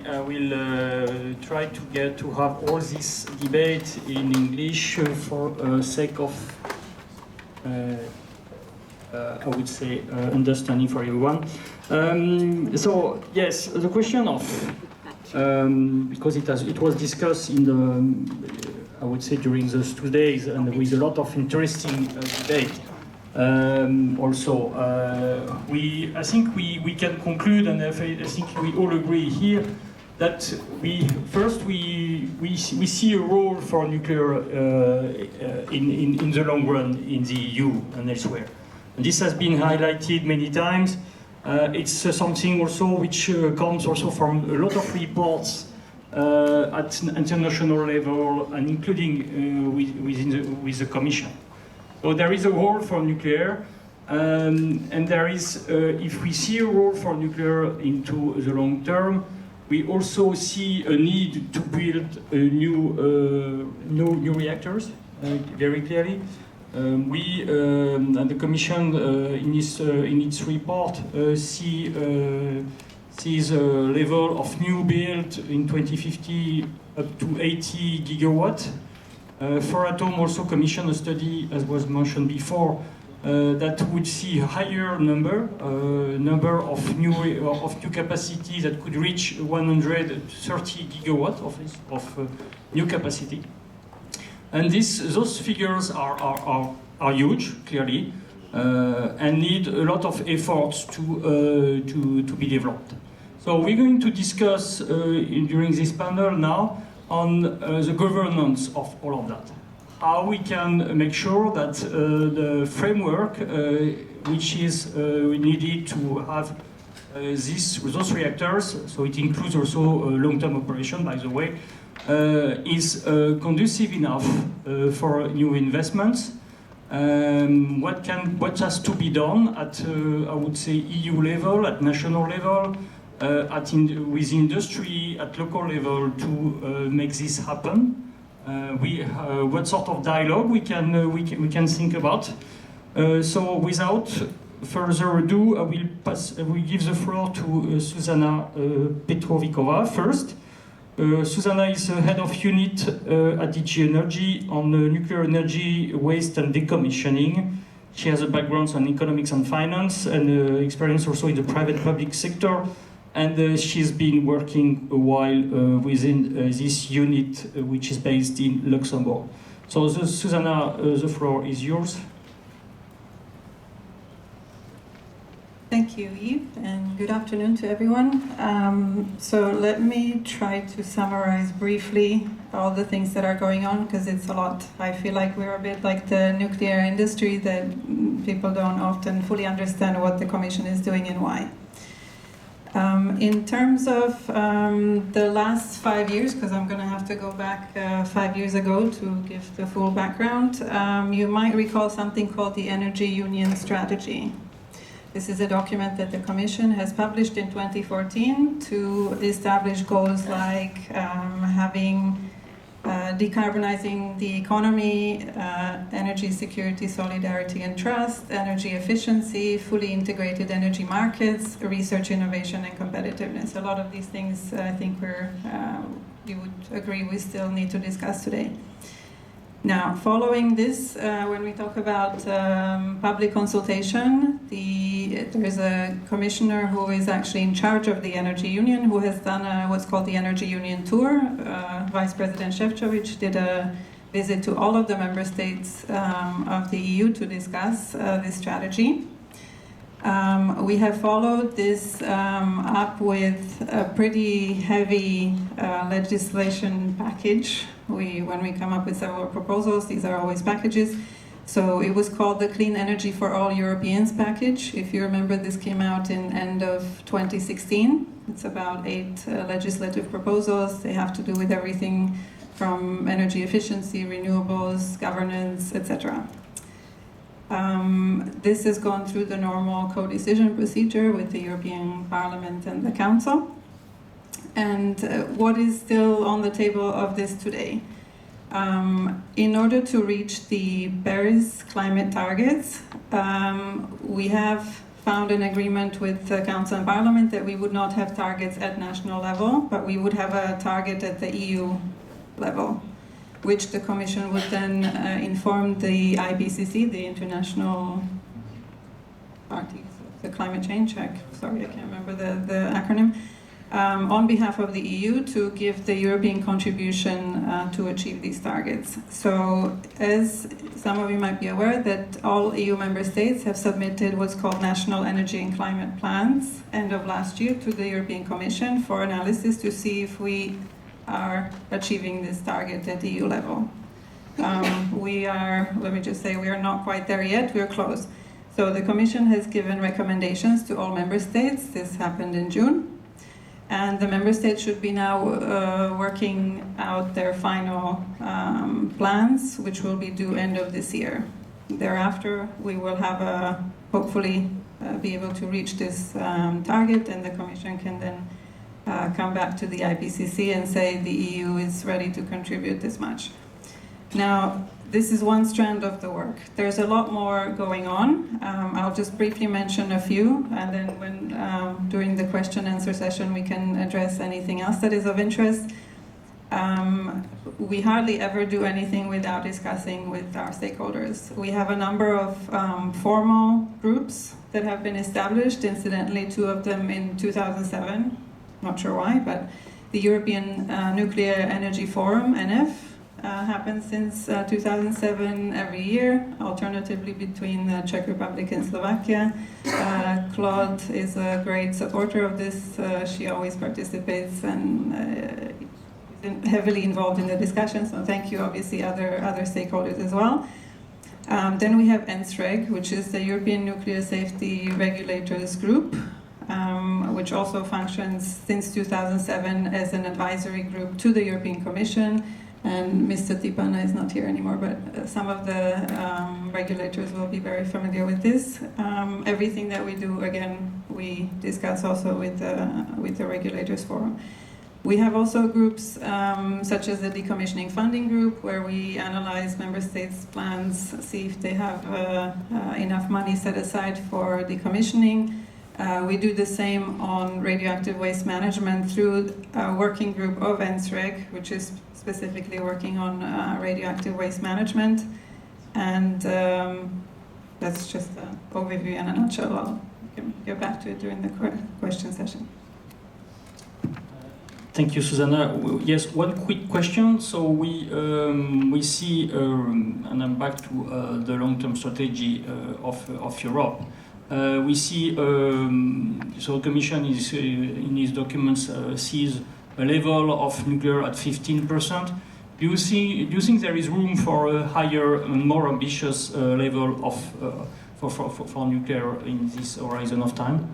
I will try to have all this debate in English for sake of, I would say, understanding for everyone. So yes, the question of because it was discussed in the I would say during those 2 days and with a lot of interesting debate. Also, I think we can conclude, and I think we all agree here, that we see a role for nuclear in the long run in the EU and elsewhere. And this has been highlighted many times. It's something also which comes also from a lot of reports at international level and including with the Commission. So there is a role for nuclear, and there is, if we see a role for nuclear into the long term, we also see a need to build new reactors, very clearly. We and the Commission in its report sees a level of new build in 2050 up to 80 gigawatts. FORATOM also commissioned a study, as was mentioned before, that would see a higher number of new capacity that could reach 130 gigawatts of new capacity. And those figures are huge, clearly, and need a lot of efforts to be developed. So we're going to discuss during this panel now on the governance of all of that. How we can make sure that the framework which is needed to have those reactors, so it includes also long-term operation, by the way, is conducive enough for new investments. What has to be done at, I would say, EU level, at national level, with industry, at local level to make this happen. What sort of dialogue we can think about. So without further ado, I will give the floor to Susanna Petrovikova first. Susanna is head of unit at DG Energy on nuclear energy, waste and decommissioning. She has a background on economics and finance and experience also in the private public sector. And she's been working a while within this unit, which is based in Luxembourg. So, Susanna, the floor is yours. Thank you, Yves, and good afternoon to everyone. So let me try to summarize briefly all the things that are going on, because it's a lot. I feel like we're a bit like the nuclear industry, that people don't often fully understand what the Commission is doing and why. In terms of the last 5 years, because I'm going to have to go back 5 years ago to give the full background, you might recall something called the Energy Union Strategy. This is a document that the Commission has published in 2014 to establish goals like decarbonizing the economy, energy security, solidarity and trust, energy efficiency, fully integrated energy markets, research, innovation and competitiveness. A lot of these things I think you would agree we still need to discuss today. Now, following this, when we talk about public consultation, there is a commissioner who is actually in charge of the Energy Union, who has done what's called the Energy Union Tour. Vice President Šefčovič did a visit to all of the member states of the EU to discuss this strategy. We have followed this up with a pretty heavy legislation package. When we come up with several proposals, these are always packages. So it was called the Clean Energy for All Europeans package. If you remember, this came out in end of 2016. It's about 8 legislative proposals. They have to do with everything from energy efficiency, renewables, governance, etc. This has gone through the normal co-decision procedure with the European Parliament and the Council. And what is still on the table of this today? In order to reach the Paris climate targets, we have found an agreement with the Council and Parliament that we would not have targets at national level, but we would have a target at the EU level, which the Commission would then inform the IPCC, the International Party, the Climate Change, sorry, I can't remember the acronym, on behalf of the EU to give the European contribution to achieve these targets. So, as some of you might be aware, that all EU member states have submitted what's called National Energy and Climate Plans end of last year to the European Commission for analysis to see if we are achieving this target at EU level. We are, let me just say, we are not quite there yet, we're close. So the Commission has given recommendations to all member states. This happened in June. And the member states should be now working out their final plans, which will be due end of this year. Thereafter, we will have hopefully be able to reach this target, and the Commission can then come back to the IPCC and say the EU is ready to contribute this much. Now, this is one strand of the work. There's a lot more going on. I'll just briefly mention a few, and then when during the question-answer session we can address anything else that is of interest. We hardly ever do anything without discussing with our stakeholders. We have a number of formal groups that have been established, incidentally 2 of them in 2007, not sure why, but the European Nuclear Energy Forum, NF, happens since 2007 every year, alternatively between the Czech Republic and Slovakia. Claude is a great supporter of this. She always participates and is heavily involved in the discussion, so thank you, obviously, other stakeholders as well. Then we have ENSREG, which is the European Nuclear Safety Regulators Group, which also functions since 2007 as an advisory group to the European Commission. And Mr. Tipana is not here anymore, but some of the regulators will be very familiar with this. Everything that we do, again, we discuss also with the regulators forum. We have also groups such as the Decommissioning Funding Group, where we analyze member states' plans, see if they have enough money set aside for decommissioning. We do the same on radioactive waste management through a working group of ENSREG, which is specifically working on radioactive waste management. And that's just an overview in a nutshell. I'll get back to it during the question session. Thank you, Susanna. Yes, one quick question. So we see, and I'm back to the long-term strategy of Europe. We see, so the Commission is, in its documents sees a level of nuclear at 15%. Do you think there is room for a higher and more ambitious level of for nuclear in this horizon of time?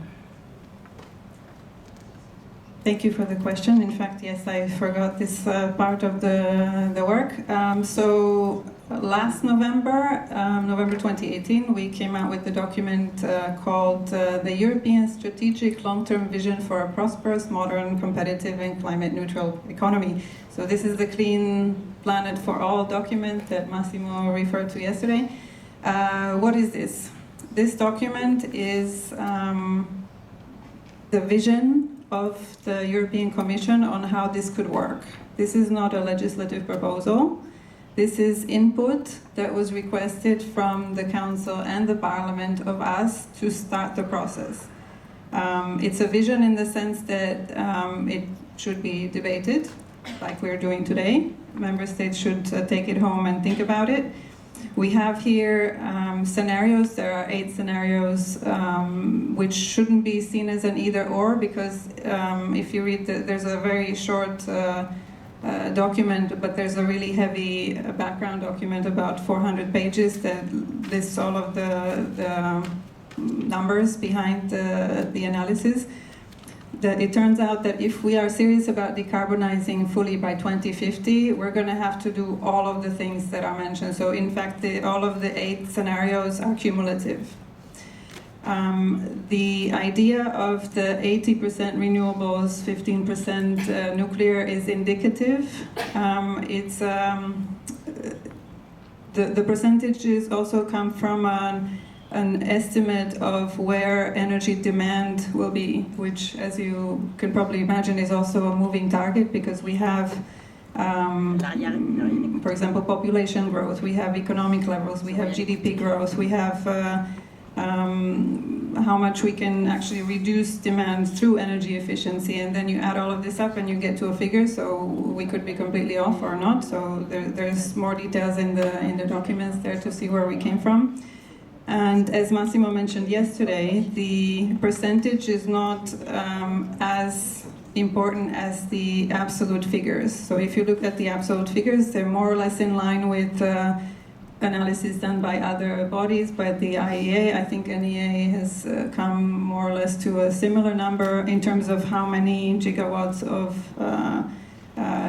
Thank you for the question. In fact, yes, I forgot this part of the work. So last November, November 2018, we came out with a document called the European Strategic Long-Term Vision for a Prosperous, Modern, Competitive and Climate-Neutral Economy. So this is the Clean Planet for All document that Massimo referred to yesterday. What is this? This document is the vision of the European Commission on how this could work. This is not a legislative proposal. This is input that was requested from the Council and the Parliament of us to start the process. It's a vision in the sense that it should be debated, like we're doing today. Member states should take it home and think about it. We have here scenarios. There are 8 scenarios, which shouldn't be seen as an either-or, because if you read, there's a very short document, but there's a really heavy background document, about 400 pages, that lists all of the numbers behind the analysis. That it turns out that if we are serious about decarbonizing fully by 2050, we're going to have to do all of the things that are mentioned. So in fact, all of the 8 scenarios are cumulative. The idea of the 80% renewables, 15% nuclear is indicative. The percentages also come from an estimate of where energy demand will be, which, as you can probably imagine, is also a moving target because we have, for example, population growth, we have economic levels, we have GDP growth, we have how much we can actually reduce demand through energy efficiency, and then you add all of this up and you get to a figure, so we could be completely off or not. So there's more details in the documents there to see where we came from. And as Massimo mentioned yesterday, the percentage is not as important as the absolute figures. So if you look at the absolute figures, they're more or less in line with analysis done by other bodies, but the IEA, I think NEA has come more or less to a similar number in terms of how many gigawatts of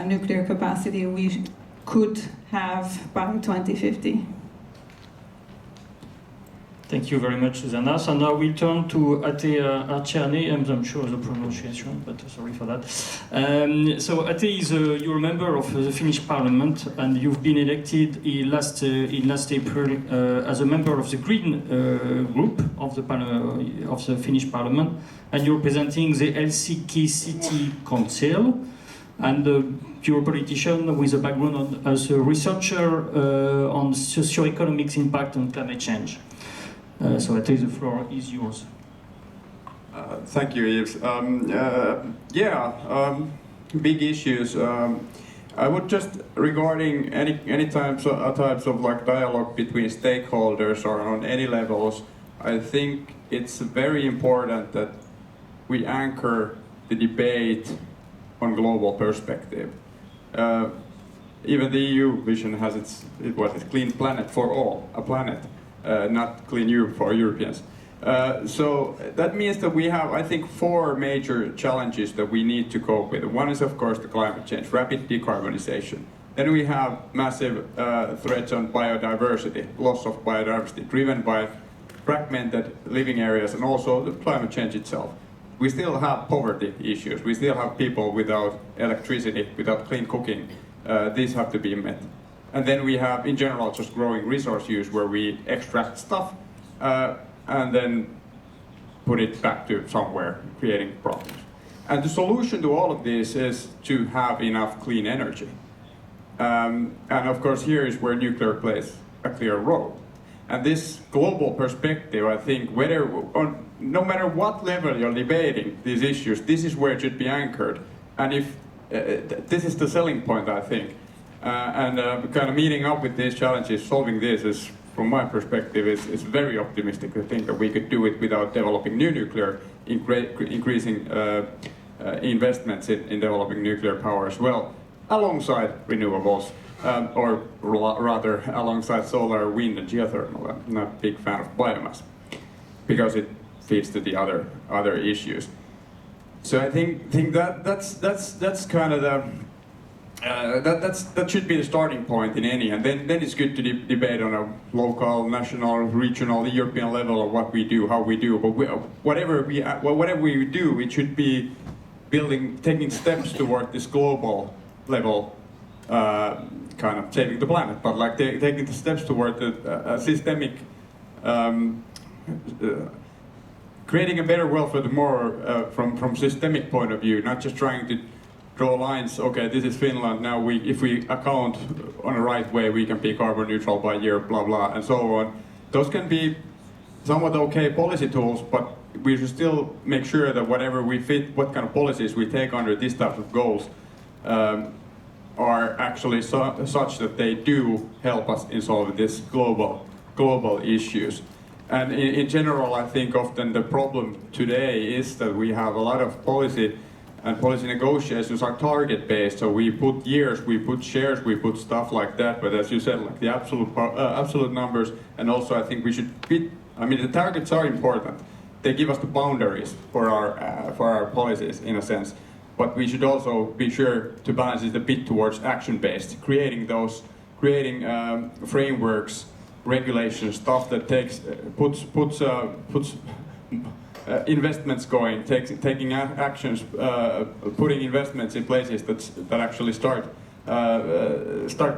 nuclear capacity we could have by 2050. Thank you very much, Susanna. So now we'll turn to Ate Arciani. I'm sure of the pronunciation, but sorry for that. So Ate is you're a member of the Finnish Parliament, and you've been elected in last April as a member of the Green group of the Finnish Parliament, and you're representing the Helsinki City Council, and you're a politician with a background as a researcher on socioeconomic impact on climate change. So I think the floor is yours. Thank you, Yves. Big issues. I would just, regarding any types of like dialogue between stakeholders or on any levels, I think it's very important that we anchor the debate on global perspective. Even the EU vision has its clean planet for all, a planet. Not clean Europe for Europeans. So that means that we have, I think, 4 major challenges that we need to cope with. One is, of course, the climate change, rapid decarbonization. Then we have massive threats on biodiversity, loss of biodiversity, driven by fragmented living areas and also the climate change itself. We still have poverty issues. We still have people without electricity, without clean cooking. These have to be met. And then we have, in general, just growing resource use where we extract stuff and then put it back to somewhere, creating problems. And the solution to all of this is to have enough clean energy. And of course, here is where nuclear plays a clear role. And this global perspective, I think, no matter what level you're debating these issues, this is where it should be anchored. And if this is the selling point, I think. Kind of meeting up with these challenges, solving this is, from my perspective, is very optimistic to think that we could do it without developing new nuclear, increasing investments in developing nuclear power as well, alongside renewables, or rather alongside solar, wind, and geothermal. I'm not a big fan of biomass because it feeds to the other issues. So I think that's kind of the. That should be the starting point in any, and then it's good to debate on a local, national, regional, European level of what we do, how we do. But whatever we do, it should be taking steps toward this global level, kind of saving the planet. But like taking the steps toward a systemic, creating a better world for the more from systemic point of view, not just trying to draw lines. Okay, this is Finland. Now, if we account on the right way, we can be carbon neutral by year, blah blah, and so on. Those can be somewhat okay policy tools, but we should still make sure that whatever we fit, what kind of policies we take under these types of goals, are actually such that they do help us in solving this global issues. And in general, I think often the problem today is that we have a lot of policy negotiations are target-based, so we put years, we put shares, we put stuff like that. But as you said, like the absolute numbers, and also I think we should fit. I mean, the targets are important. They give us the boundaries for our policies in a sense. But we should also be sure to balance it a bit towards action-based, creating frameworks, regulations, stuff that puts investments going, taking actions, putting investments in places that actually start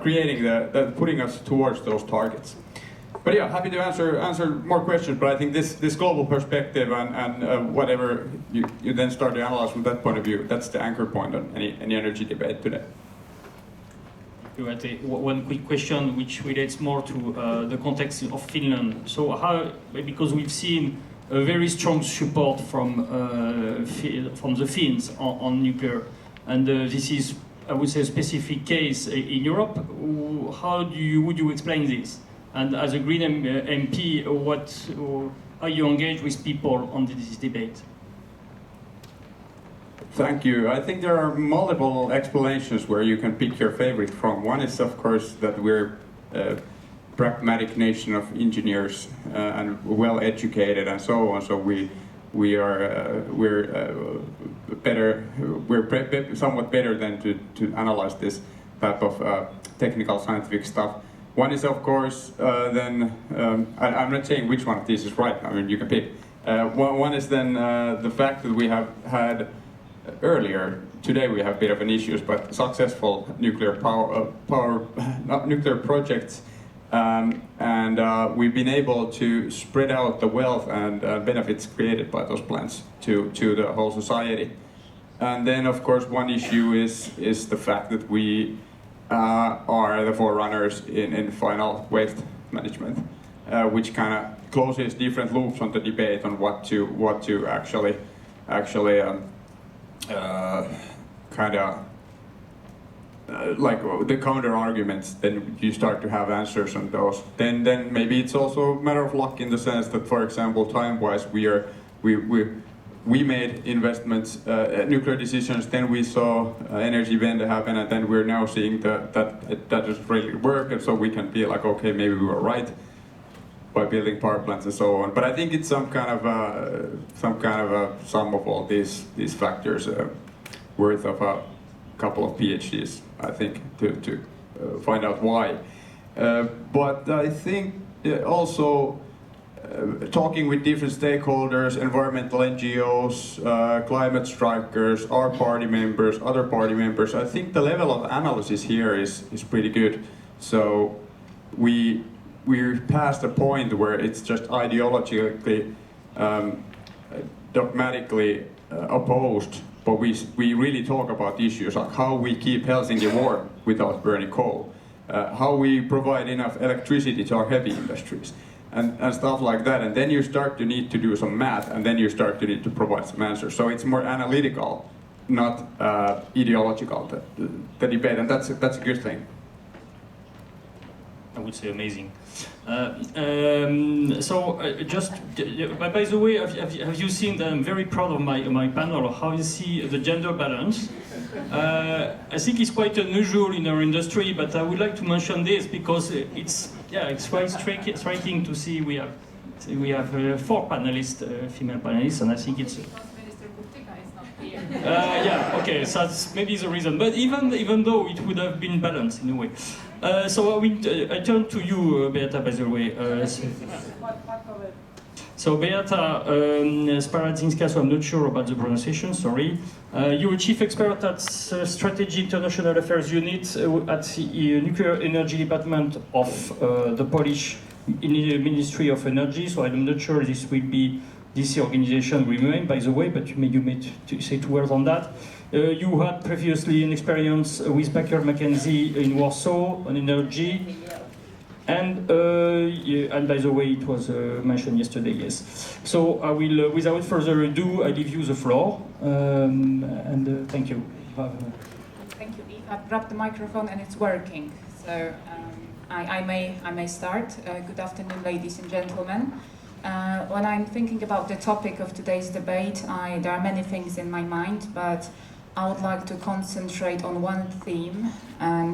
creating putting us towards those targets. But yeah, happy to answer more questions. But I think this global perspective and whatever you then start to analyze from that point of view, that's the anchor point on any energy debate today. One quick question which relates more to the context of Finland. So how, because we've seen a very strong support from the Finns on nuclear, and this is, I would say, a specific case in Europe. How would you explain this? And as a Green MP, how you engage with people on this debate? Thank you. I think there are multiple explanations where you can pick your favorite from. One is, of course, that we're a pragmatic nation of engineers and well educated and so on. So we're somewhat better than to analyze this type of technical scientific stuff. One is, of course, I'm not saying which one of these is right. I mean, you can pick. One is then the fact that we have had earlier, today we have a bit of an issue, but successful nuclear nuclear projects, and we've been able to spread out the wealth and benefits created by those plants to the whole society. And then, of course, one issue is the fact that we are the forerunners in final waste management, which kind of closes different loops on the debate on what to actually kind of like the counter arguments. Then you start to have answers on those. Then maybe it's also a matter of luck in the sense that, for example, time-wise we made investments, nuclear decisions. Then we saw energy Wende happen, and then we're now seeing that doesn't really work, and so we can be like, okay, maybe we were right by building power plants and so on. But I think it's some kind of a sum of all these factors, worth of a couple of PhDs, I think, to find out why. But I think also talking with different stakeholders, environmental NGOs, climate strikers, our party members, other party members, I think the level of analysis here is pretty good. So we're past a point where it's just ideologically, dogmatically opposed, but we really talk about issues like how we keep Helsinki warm without burning coal, how we provide enough electricity to our heavy industries, and stuff like that. And then you start to need to do some math, and then you start to need to provide some answers. So it's more analytical, not ideological, the debate, and that's a good thing. I would say amazing. Just by the way, have you seen that I'm very proud of my panel, how you see the gender balance? I think it's quite unusual in our industry, but I would like to mention this because it's quite striking to see we have 4 panelists, female panelists, and I think it's. Yeah, okay, so that's maybe the reason. But even though it would have been balanced in a way. So I turn to you, Beata, by the way. So Beata Sparadzinska, so I'm not sure about the pronunciation, sorry. You're a chief expert at Strategy International Affairs Unit at the Nuclear Energy Department of the Polish Ministry of Energy, so I'm not sure this organization will remain, by the way, but you may say 2 words on that. You had previously an experience with Baker McKenzie in Warsaw on energy, and by the way, it was mentioned yesterday, yes. So I will, without further ado, I give you the floor, and thank you. Thank you. I've grabbed the microphone and it's working, so I may start. Good afternoon, ladies and gentlemen. When I'm thinking about the topic of today's debate, there are many things in my mind, but I would like to concentrate on one theme.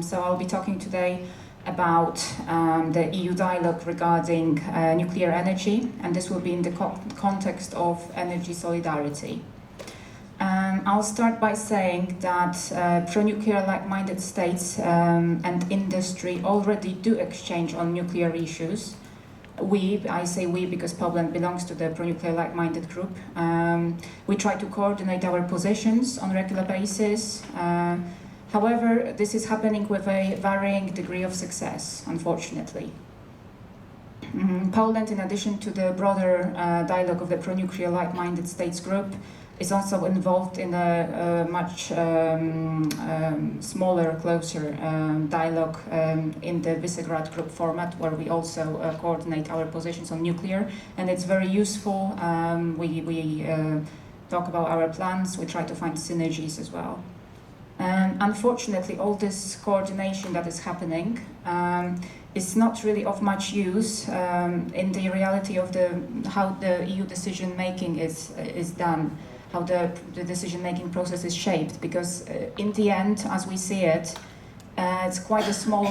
So I'll be talking today about the EU dialogue regarding nuclear energy, and this will be in the context of energy solidarity. I'll start by saying that pro-nuclear like-minded states and industry already do exchange on nuclear issues. I say we because Poland belongs to the pro-nuclear like-minded group. We try to coordinate our positions on a regular basis. However, this is happening with a varying degree of success, unfortunately. Poland, in addition to the broader dialogue of the pro-nuclear like-minded states group, is also involved in a much smaller, closer dialogue in the Visegrad Group format, where we also coordinate our positions on nuclear, and it's very useful. We talk about our plans, we try to find synergies as well. Unfortunately, all this coordination that is happening is not really of much use in the reality of how the EU decision making is done, how the decision-making process is shaped, because in the end, as we see it, it's quite a small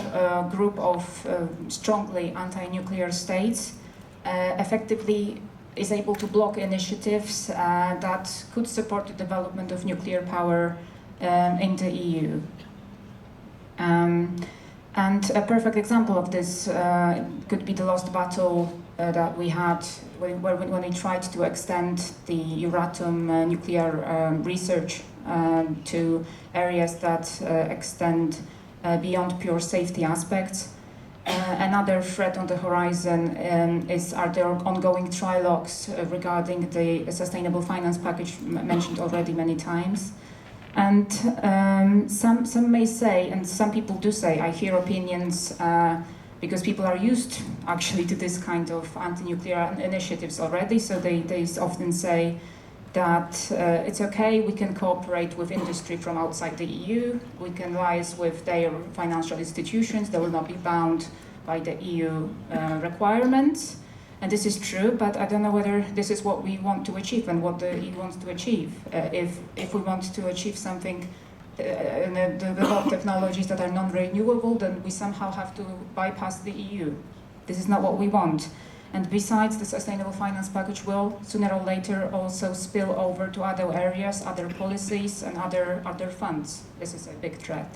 group of strongly anti-nuclear states effectively is able to block initiatives that could support the development of nuclear power in the EU. And a perfect example of this could be the lost battle that we had when we tried to extend the FORATOM nuclear research to areas that extend beyond pure safety aspects. Another threat on the horizon are the ongoing trilogues regarding the sustainable finance package mentioned already many times. And some may say, and some people do say, I hear opinions because people are used actually to this kind of anti-nuclear initiatives already, so they often say that it's okay, we can cooperate with industry from outside the EU, we can liaise with their financial institutions, they will not be bound by the EU requirements. And this is true, but I don't know whether this is what we want to achieve and what the EU wants to achieve. If we want to achieve something, develop technologies that are non-renewable, then we somehow have to bypass the EU. This is not what we want. And besides, the sustainable finance package will sooner or later also spill over to other areas, other policies, and other funds. This is a big threat.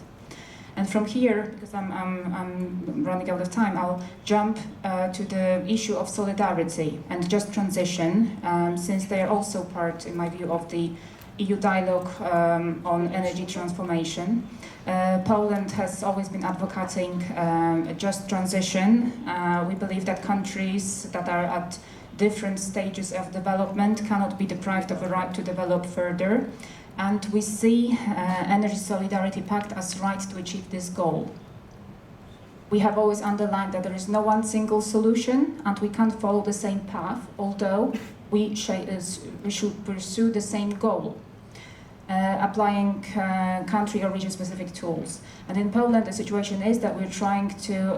And from here, because I'm running out of time, I'll jump to the issue of solidarity and just transition, since they are also part, in my view, of the EU dialogue on energy transformation. Poland has always been advocating a just transition. We believe that countries that are at different stages of development cannot be deprived of a right to develop further. And we see Energy Solidarity Pact as right to achieve this goal. We have always underlined that there is no one single solution and we can't follow the same path, although we should pursue the same goal, applying country or region-specific tools. And in Poland, the situation is that we're trying to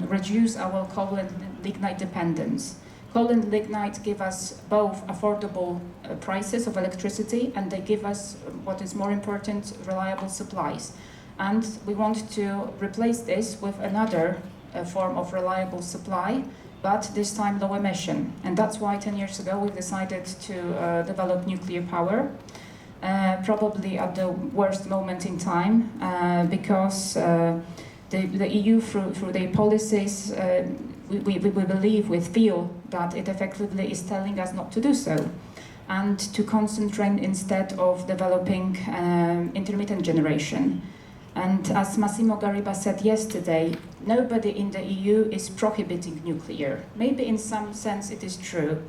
reduce our coal and lignite dependence. Coal and lignite give us both affordable prices of electricity, and they give us, what is more important, reliable supplies. And we want to replace this with another form of reliable supply, but this time low emission. And that's why 10 years ago we decided to develop nuclear power, probably at the worst moment in time, because the EU, through their policies, we believe, we feel that it effectively is telling us not to do so, and to concentrate instead of developing intermittent generation. And as Massimo Gariba said yesterday, nobody in the EU is prohibiting nuclear. Maybe in some sense it is true,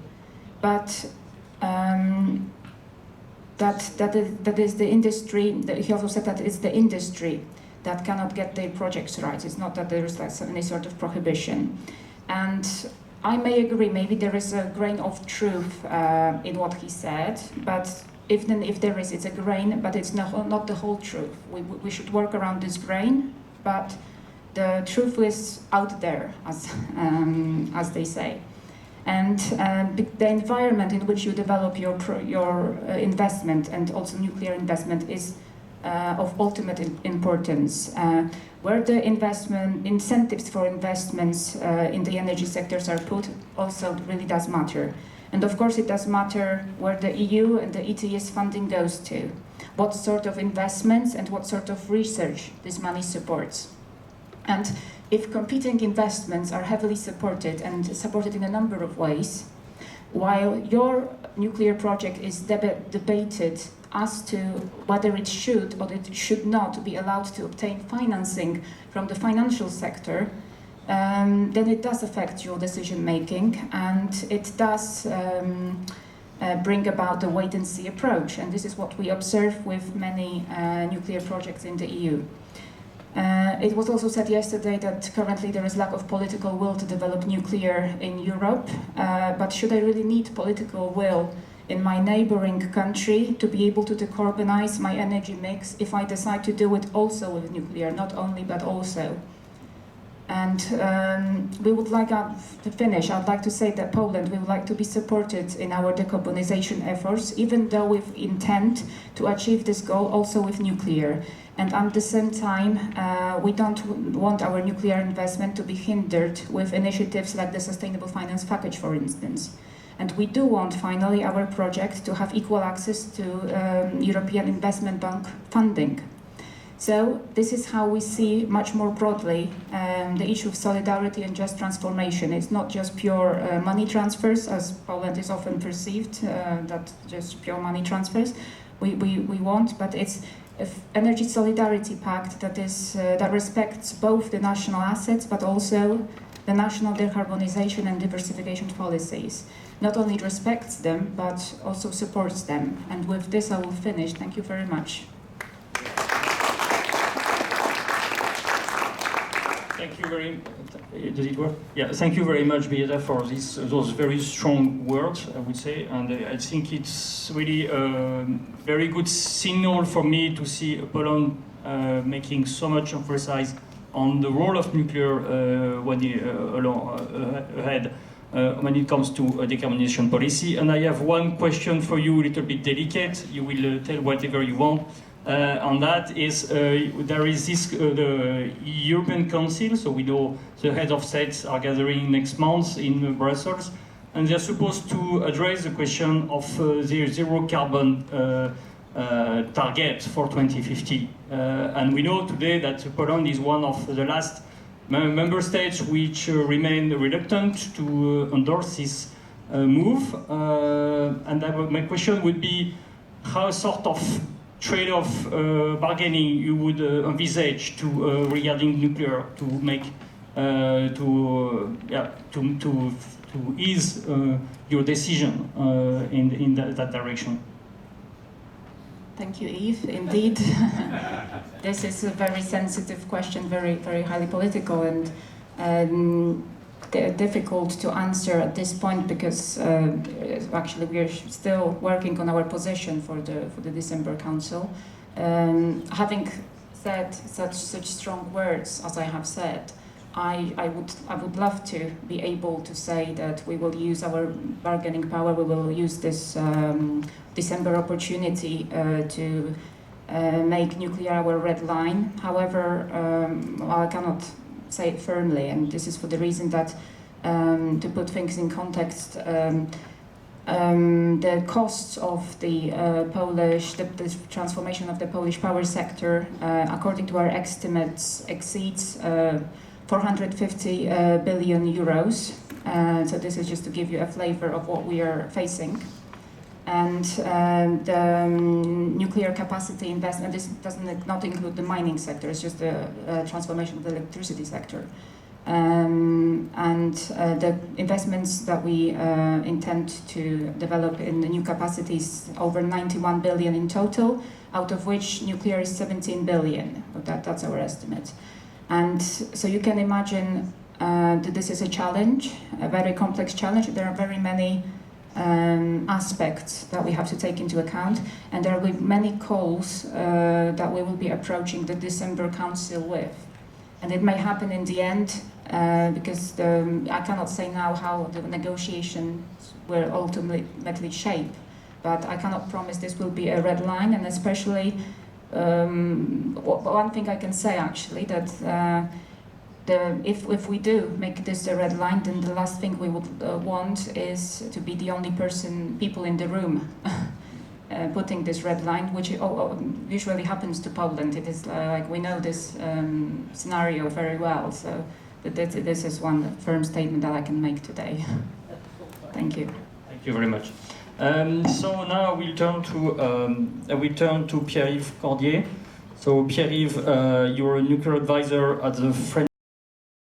but that is the industry. He also said that it's the industry that cannot get their projects right. It's not that there is any sort of prohibition. And I may agree, maybe there is a grain of truth in what he said, but if there is, it's a grain, but it's not the whole truth. We should work around this grain, but the truth is out there, as they say. And the environment in which you develop your investment, and also nuclear investment, is of ultimate importance. Where the incentives for investments in the energy sectors are put also really does matter. And of course it does matter where the EU and the ETS funding goes to, what sort of investments and what sort of research this money supports. And if competing investments are heavily supported and supported in a number of ways, while your nuclear project is debated as to whether it should or it should not be allowed to obtain financing from the financial sector, then it does affect your decision making, and it does bring about the wait-and-see approach. And this is what we observe with many nuclear projects in the EU. It was also said yesterday that currently there is lack of political will to develop nuclear in Europe, but should I really need political will in my neighboring country to be able to decarbonize my energy mix if I decide to do it also with nuclear, not only but also? And we would like to finish. I'd like to say that Poland, we would like to be supported in our decarbonization efforts, even though we intend to achieve this goal also with nuclear. And at the same time, we don't want our nuclear investment to be hindered with initiatives like the Sustainable Finance Package, for instance. And we do want, finally, our project to have equal access to European Investment Bank funding. So this is how we see much more broadly the issue of solidarity and just transformation. It's not just pure money transfers, as Poland is often perceived, that just pure money transfers we want, but it's an energy solidarity pact that respects both the national assets but also the national decarbonization and diversification policies. Not only respects them but also supports them. And with this I will finish. Thank you very much. Thank you very. Does it work? Yeah. Thank you very much, Beata, for those very strong words, I would say, and I think it's really a very good signal for me to see Poland making so much emphasis on the role of nuclear ahead when it comes to decarbonization policy. And I have one question for you, a little bit delicate. You will tell whatever you want. On that is there is this the European Council, so we know the heads of states are gathering next month in Brussels, and they're supposed to address the question of the zero carbon target for 2050. And we know today that Poland is one of the last member states which remain reluctant to endorse this move. And my question would be, how sort of trade-off bargaining you would envisage to regarding nuclear to make to ease your decision in that direction? Thank you, Yves. Indeed, this is a very sensitive question, very highly political, and difficult to answer at this point because actually we are still working on our position for the December Council. Having said such strong words as I have said, I would love to be able to say that we will use our bargaining power. We will use this December opportunity to make nuclear our red line. However, I cannot say it firmly, and this is for the reason that, to put things in context, the costs of the the transformation of the Polish power sector, according to our estimates, exceeds 450 billion euros. So this is just to give you a flavor of what we are facing. And the nuclear capacity investment, this does not include the mining sector, it's just the transformation of the electricity sector. And the investments that we intend to develop in the new capacities, over 91 billion in total, out of which nuclear is 17 billion. That's our estimate. And so you can imagine that this is a challenge, a very complex challenge. There are very many aspects that we have to take into account, and there will be many calls that we will be approaching the December Council with. And it may happen in the end, because I cannot say now how the negotiations will ultimately shape, but I cannot promise this will be a red line. And especially, one thing I can say actually, that if we do make this a red line, then the last thing we would want is to be the only people in the room putting this red line, which usually happens to Poland. It is like we know this scenario very well. So this is one firm statement that I can make today. Thank you. Thank you very much. So now we'll turn to Pierre-Yves Cordier. So Pierre-Yves, you're a nuclear advisor at the French